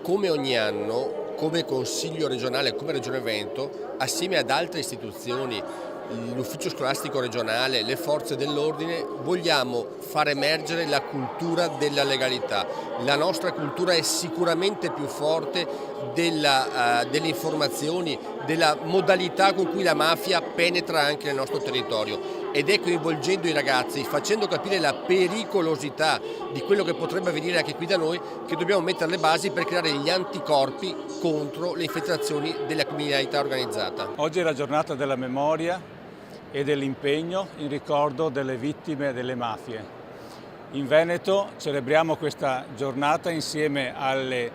Come ogni anno, come Consiglio regionale, come Regione Veneto, assieme ad altre istituzioni, l'Ufficio Scolastico Regionale, le forze dell'ordine, vogliamo far emergere la cultura della legalità. La nostra cultura è sicuramente più forte delle informazioni, della modalità con cui la mafia penetra anche nel nostro territorio. Ed è coinvolgendo i ragazzi, facendo capire la pericolosità di quello che potrebbe avvenire anche qui da noi, che dobbiamo mettere le basi per creare gli anticorpi contro le infiltrazioni della criminalità organizzata. Oggi è la giornata della memoria e dell'impegno in ricordo delle vittime delle mafie. In Veneto celebriamo questa giornata insieme alle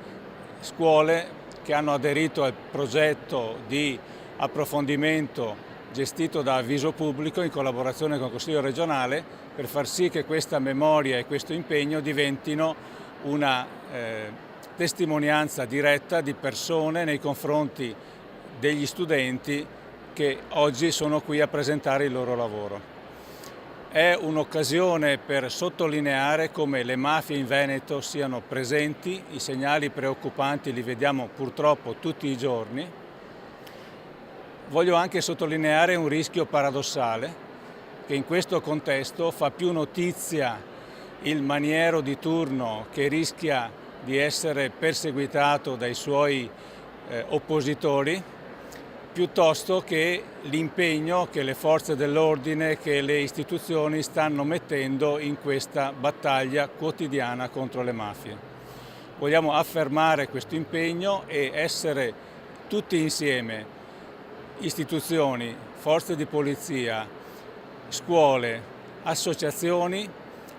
scuole che hanno aderito al progetto di approfondimento gestito da Avviso Pubblico in collaborazione con il Consiglio regionale per far sì che questa memoria e questo impegno diventino una testimonianza diretta di persone nei confronti degli studenti che oggi sono qui a presentare il loro lavoro. È un'occasione per sottolineare come le mafie in Veneto siano presenti, i segnali preoccupanti li vediamo purtroppo tutti i giorni. Voglio anche sottolineare un rischio paradossale che in questo contesto fa più notizia il maniero di turno che rischia di essere perseguitato dai suoi oppositori piuttosto che l'impegno che le forze dell'ordine, che le istituzioni stanno mettendo in questa battaglia quotidiana contro le mafie. Vogliamo affermare questo impegno e essere tutti insieme, istituzioni, forze di polizia, scuole, associazioni,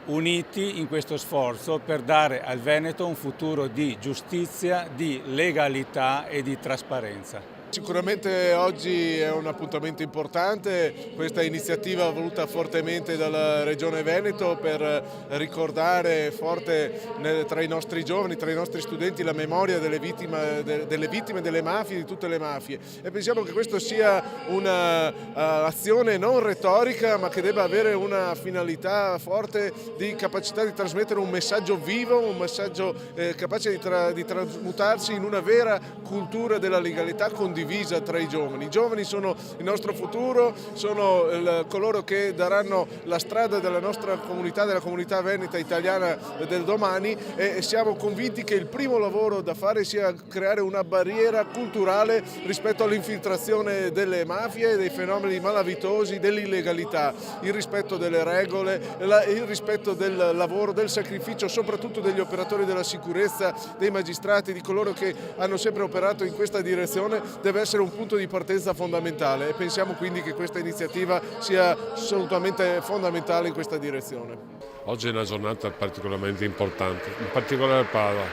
uniti in questo sforzo per dare al Veneto un futuro di giustizia, di legalità e di trasparenza. Sicuramente oggi è un appuntamento importante, questa iniziativa voluta fortemente dalla Regione Veneto per ricordare forte tra i nostri giovani, tra i nostri studenti la memoria delle vittime delle mafie, di tutte le mafie, e pensiamo che questo sia un'azione non retorica ma che debba avere una finalità forte di capacità di trasmettere un messaggio vivo, un messaggio capace di trasmutarsi in una vera cultura della legalità condivisa tra i giovani. I giovani sono il nostro futuro, sono coloro che daranno la strada della nostra comunità, della comunità veneta italiana del domani, e siamo convinti che il primo lavoro da fare sia creare una barriera culturale rispetto all'infiltrazione delle mafie, dei fenomeni malavitosi, dell'illegalità, il rispetto delle regole, il rispetto del lavoro, del sacrificio, soprattutto degli operatori della sicurezza, dei magistrati, di coloro che hanno sempre operato in questa direzione, deve essere un punto di partenza fondamentale, e pensiamo quindi che questa iniziativa sia assolutamente fondamentale in questa direzione. Oggi è una giornata particolarmente importante, in particolare a Padova.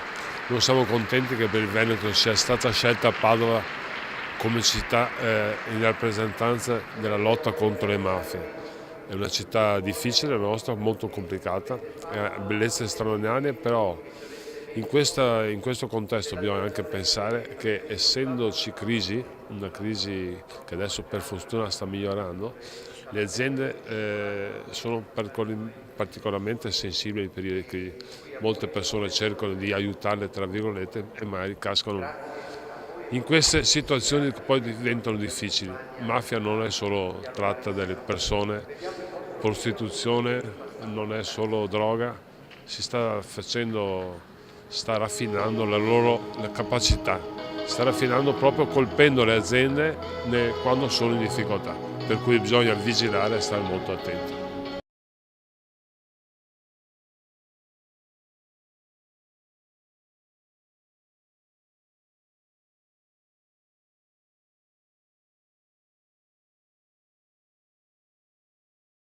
Noi siamo contenti che per il Veneto sia stata scelta Padova come città in rappresentanza della lotta contro le mafie. È una città difficile, la nostra, molto complicata, ha bellezze straordinarie, però in questo contesto bisogna anche pensare che, essendoci crisi, una crisi che adesso per fortuna sta migliorando, le aziende sono particolarmente sensibili ai periodi di crisi. Molte persone cercano di aiutarle, tra virgolette, e magari cascano in queste situazioni che poi diventano difficili. Mafia non è solo tratta delle persone, prostituzione non è solo droga, si sta raffinando la capacità, sta raffinando proprio colpendo le aziende quando sono in difficoltà, per cui bisogna vigilare e stare molto attenti.